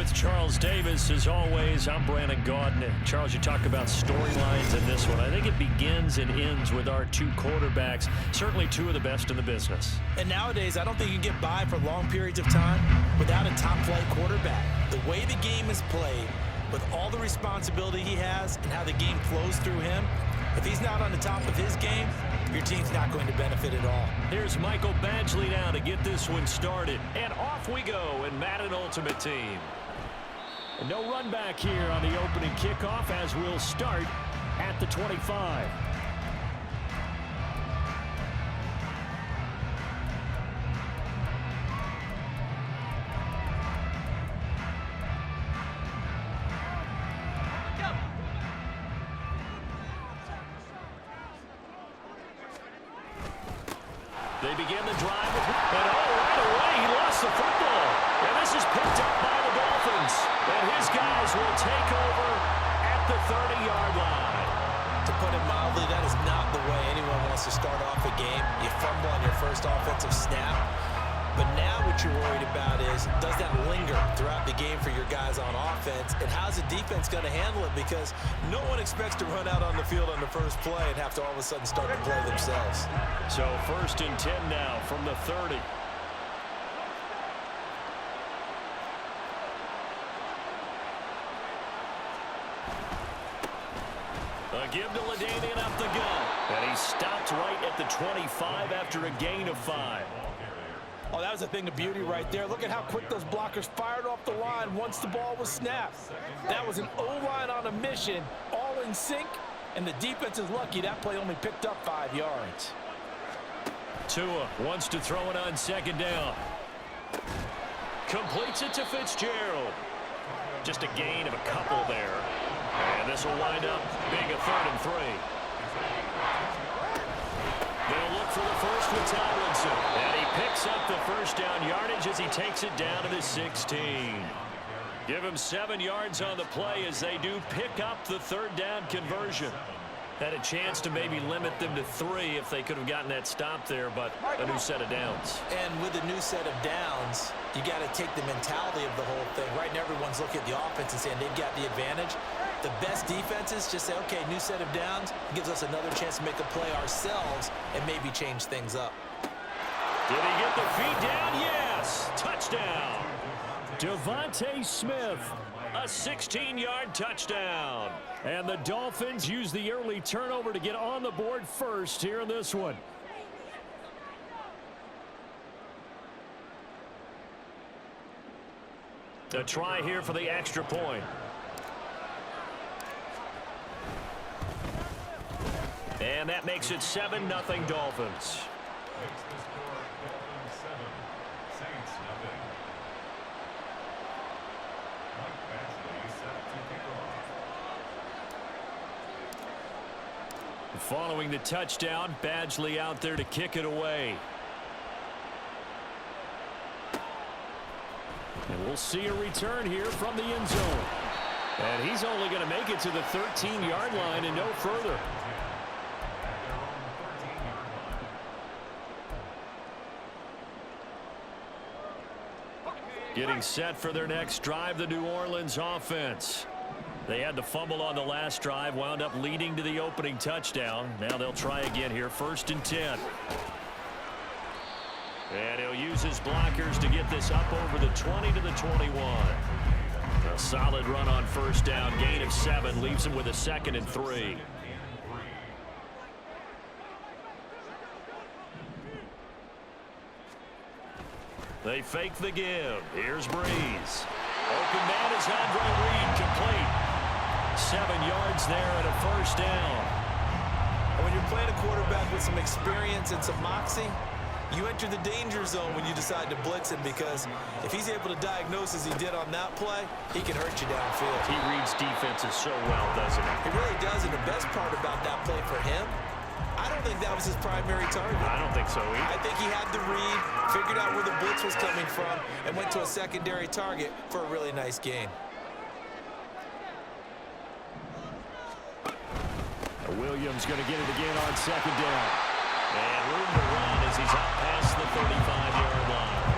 With Charles Davis, as always, I'm Brandon Gaudin. Charles, you talk about storylines in this one. I think it begins and ends with our two quarterbacks, certainly two of the best in the business. And nowadays, I don't think you can get by for long periods of time without a top-flight quarterback. The way the game is played, with all the responsibility he has and how the game flows through him, if he's not on the top of his game, your team's not going to benefit at all. Here's Michael Badgley now to get this one started. And off we go in Madden Ultimate Team. And no run back here on the opening kickoff as we'll start at the 25. They begin the drive with, and right away he lost the football. And this is picked up by the Dolphins. And his guys will take over at the 30-yard line. To put it mildly, that is not the way anyone wants to start off a game. You fumble on your first offensive snap. But now what you're worried about is, does that linger throughout the game for your guys on offense? And how's the defense going to handle it? Because no one expects to run out on the field on the first play and have to all of a sudden start to play themselves. So 1st and 10 now from the 30. A give to LaDainian up the gut. And he stopped right at the 25 after a gain of 5. Oh, that was a thing of beauty right there. Look at how quick those blockers fired off the line once the ball was snapped. That was an O-line on a mission, all in sync, and the defense is lucky that play only picked up 5 yards. Tua wants to throw it on 2nd down. Completes it to Fitzgerald. Just a gain of a couple there. And this will wind up being a 3rd and 3. They'll look for the first with Tomlinson. And he picks up the 1st down yardage as he takes it down to the 16. Give him 7 yards on the play as they do pick up the 3rd down conversion. Had a chance to maybe limit them to 3 if they could have gotten that stop there, but a new set of downs. And with a new set of downs, you got to take the mentality of the whole thing. Right now, everyone's looking at the offense and saying they've got the advantage. The best defenses just say, okay, new set of downs. It gives us another chance to make a play ourselves and maybe change things up. Did he get the feet down? Yes. Touchdown. Devontae Smith, a 16-yard touchdown. And the Dolphins use the early turnover to get on the board first here in this one. A try here for the extra point. And that makes it 7-0 Dolphins. Following the touchdown, Badgley out there to kick it away. And we'll see a return here from the end zone. And he's only going to make it to the 13-yard line and no further. Getting set for their next drive, the New Orleans offense. They had the fumble on the last drive, wound up leading to the opening touchdown. Now they'll try again here, 1st and 10. And he'll use his blockers to get this up over the 20 to the 21. A solid run on 1st down, gain of 7, leaves him with a 2nd and 3. They fake the give. Here's Breeze. Open man is Andre Reed, complete. 7 yards there and a 1st down. And when you're playing a quarterback with some experience and some moxie, you enter the danger zone when you decide to blitz him, because if he's able to diagnose as he did on that play, he can hurt you downfield. He reads defenses so well, doesn't he? He really does, and the best part about that play for him, I don't think that was his primary target. I don't think so either. I think he had the read, figured out where the blitz was coming from, and went to a secondary target for a really nice gain. Williams going to get it again on 2nd down. And room to run as he's out past the 35-yard line.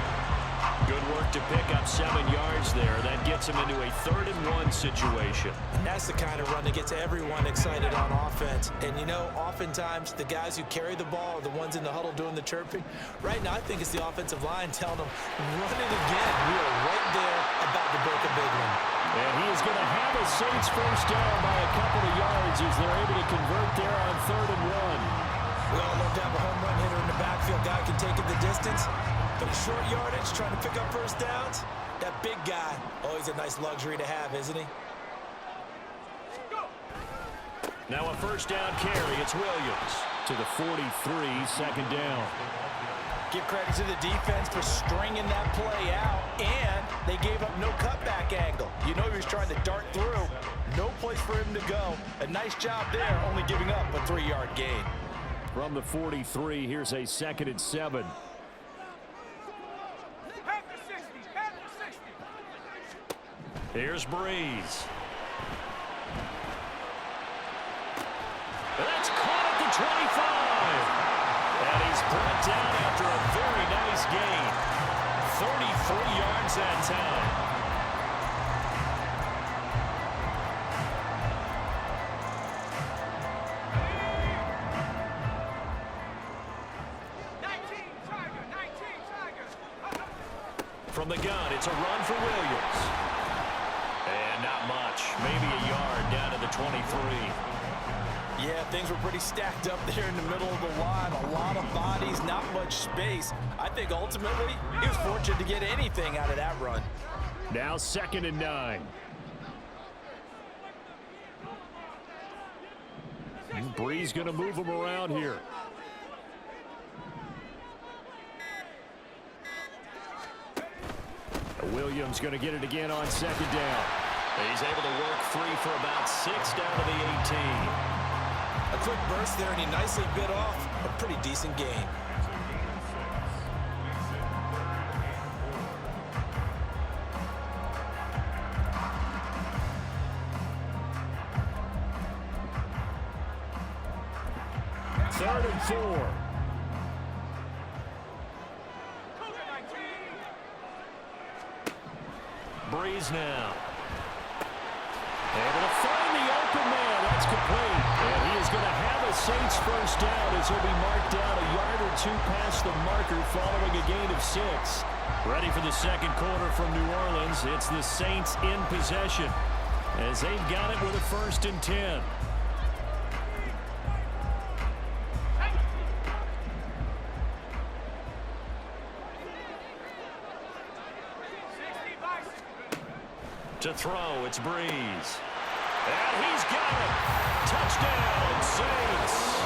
Good work to pick up up 7 yards there. That gets him into a 3rd-and-1 situation. And that's the kind of run that gets everyone excited on offense. And, you know, oftentimes the guys who carry the ball are the ones in the huddle doing the chirping. Right now, I think it's the offensive line telling them, run it again. We are right there about to break a big one. And he is going to have a Saints first down by a couple of yards as they're able to convert there on 3rd-and-1. We all love to have a home run hitter in the backfield. Guy can take it the distance. But a short yardage, trying to pick up first downs. That big guy, always a nice luxury to have, isn't he? Now a first down carry. It's Williams to the 43, 2nd down. Give credit to the defense for stringing that play out, and they gave up no cutback angle. You know he was trying to dart through. No place for him to go. A nice job there, only giving up a 3-yard gain. From the 43, here's a 2nd and 7. Here's Breeze. That's caught at the 25. And he's brought down after a very nice gain. 33 yards that time. From the gun, it's a run for Williams. And not much. Maybe a yard down to the 23. Yeah, things were pretty stacked up there in the middle of the line. A lot of bodies, not much space. I think ultimately he was fortunate to get anything out of that run. Now 2nd and 9. Breeze going to move him around here. Williams going to get it again on 2nd down. He's able to work free for about 6 down to the 18. A quick burst there, and he nicely bit off a pretty decent gain. Third and 4. Breeze now. Able to find the open man. That's complete. And he is going to have a Saints first down as he'll be marked down a yard or 2 past the marker following a gain of 6. Ready for the 2nd quarter from New Orleans. It's the Saints in possession as they've got it with a 1st and 10. To throw, it's Breeze. And he's got it. Touchdown, Saints.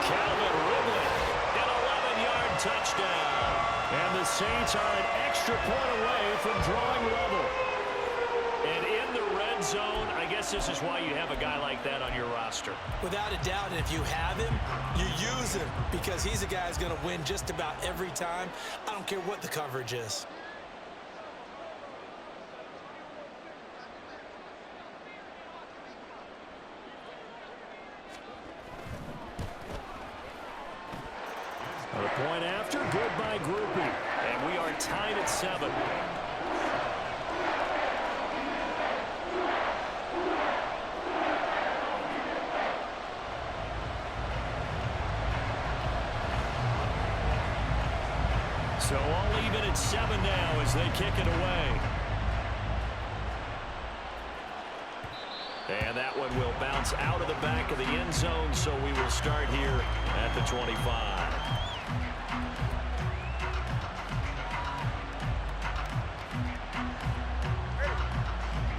Calvin Ridley, an 11-yard touchdown. And the Saints are an extra point away from drawing level. And in the red zone, I guess this is why you have a guy like that on your roster. Without a doubt, and if you have him, you use him because he's a guy who's going to win just about every time. I don't care what the coverage is. The point after, good by Groupie. And we are tied at 7. So all even at 7 now as they kick it away. And that one will bounce out of the back of the end zone, so we will start here at the 25.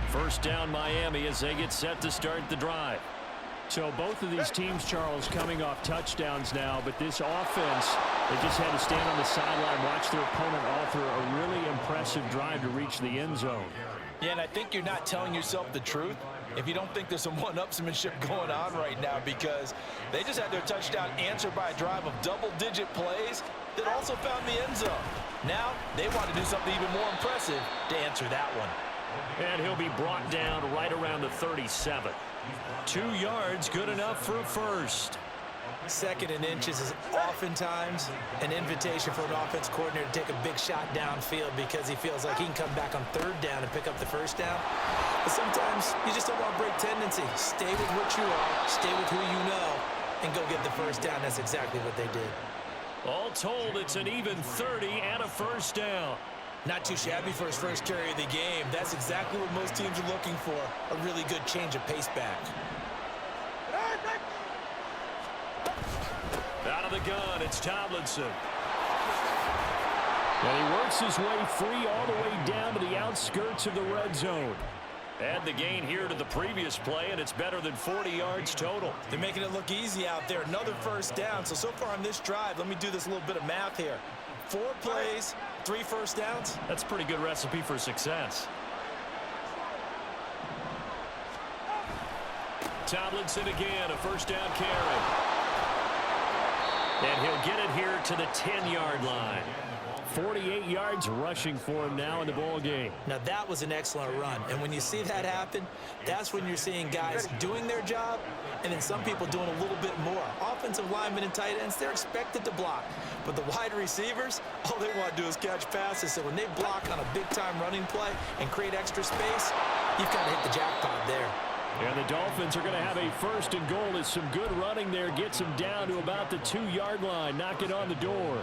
First down Miami as they get set to start the drive. So both of these teams, Charles, coming off touchdowns now, but this offense, they just had to stand on the sideline, watch their opponent offer a really impressive drive to reach the end zone. Yeah, and I think you're not telling yourself the truth if you don't think there's some one-upsmanship going on right now, because they just had their touchdown answered by a drive of double-digit plays that also found the end zone. Now they want to do something even more impressive to answer that one. And he'll be brought down right around the 37. 2 yards, good enough for a first. Second and inches is oftentimes an invitation for an offense coordinator to take a big shot downfield because he feels like he can come back on third down and pick up the first down. But sometimes you just don't want to break tendency. Stay with what you are, stay with who you know, and go get the first down. That's exactly what they did. All told, it's an even 30 and a first down. Not too shabby for his first carry of the game. That's exactly what most teams are looking for, a really good change of pace back. Out of the gun, it's Tomlinson. And he works his way free all the way down to the outskirts of the red zone. Add the gain here to the previous play, and it's better than 40 yards total. They're making it look easy out there. Another first down. So far on this drive, let me do this little bit of math here. 4 plays, 3 first downs. That's a pretty good recipe for success. Tomlinson again, a first down carry. And he'll get it here to the 10-yard line. 48 yards rushing for him now in the ball game. Now that was an excellent run, and when you see that happen, that's when you're seeing guys doing their job and then some people doing a little bit more. Offensive linemen and tight ends, they're expected to block, but the wide receivers, all they want to do is catch passes. So when they block on a big-time running play and create extra space, you've got to hit the jackpot there. And the Dolphins are going to have a first and goal as some good running there gets them down to about the 2-yard line, knocking on the door.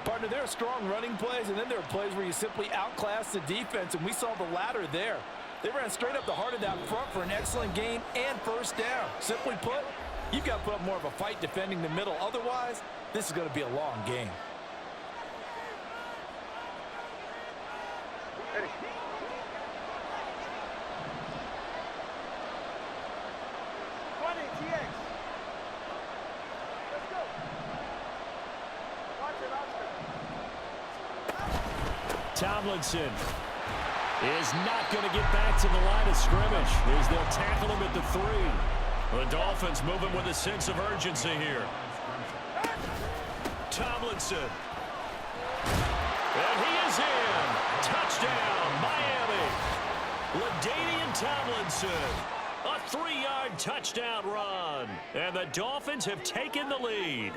Partner, there are strong running plays, and then there are plays where you simply outclass the defense, and we saw the latter there. They ran straight up the heart of that front for an excellent gain and first down. Simply put, you've got to put up more of a fight defending the middle. Otherwise, this is going to be a long game. Tomlinson is not going to get back to the line of scrimmage as they'll tackle him at the 3. The Dolphins moving with a sense of urgency here. Tomlinson. And he is in. Touchdown, Miami. LaDainian Tomlinson. A 3-yard touchdown run. And the Dolphins have taken the lead.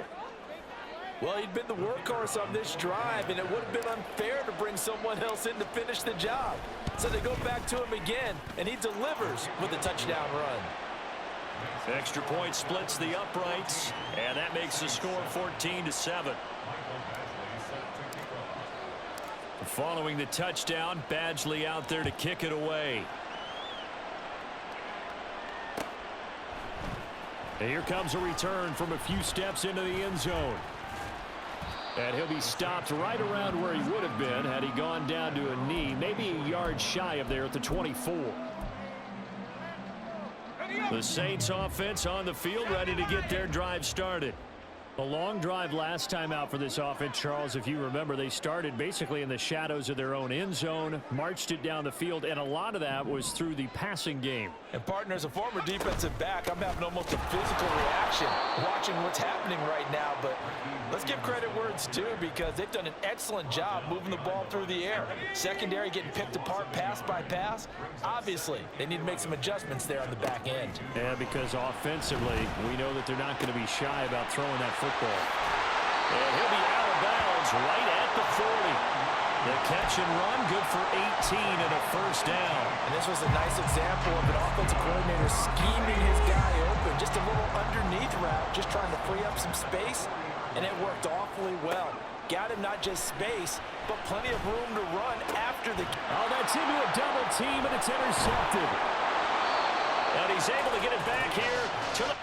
Well, he'd been the workhorse on this drive, and it would have been unfair to bring someone else in to finish the job. So they go back to him again, and he delivers with a touchdown run. Extra point splits the uprights, and that makes the score 14-7. Following the touchdown, Badgley out there to kick it away. And here comes a return from a few steps into the end zone. And he'll be stopped right around where he would have been had he gone down to a knee, maybe a yard shy of there at the 24. The Saints offense on the field, ready to get their drive started. A long drive last time out for this offense, Charles. If you remember, they started basically in the shadows of their own end zone, marched it down the field, and a lot of that was through the passing game. And, partner, as a former defensive back, I'm having almost a physical reaction watching what's happening right now. But let's give credit where it's due because they've done an excellent job moving the ball through the air. Secondary getting picked apart pass by pass. Obviously, they need to make some adjustments there on the back end. Yeah, because offensively, we know that they're not going to be shy about throwing that football. And he'll be out of bounds right at the 40. The catch and run, good for 18 and a first down. And this was a nice example of an offensive coordinator scheming his guy open. Just a little underneath route, just trying to free up some space, and it worked awfully well. Got him not just space, but plenty of room to run after the... Oh, that's into a double team, and it's intercepted. And he's able to get it back here to the...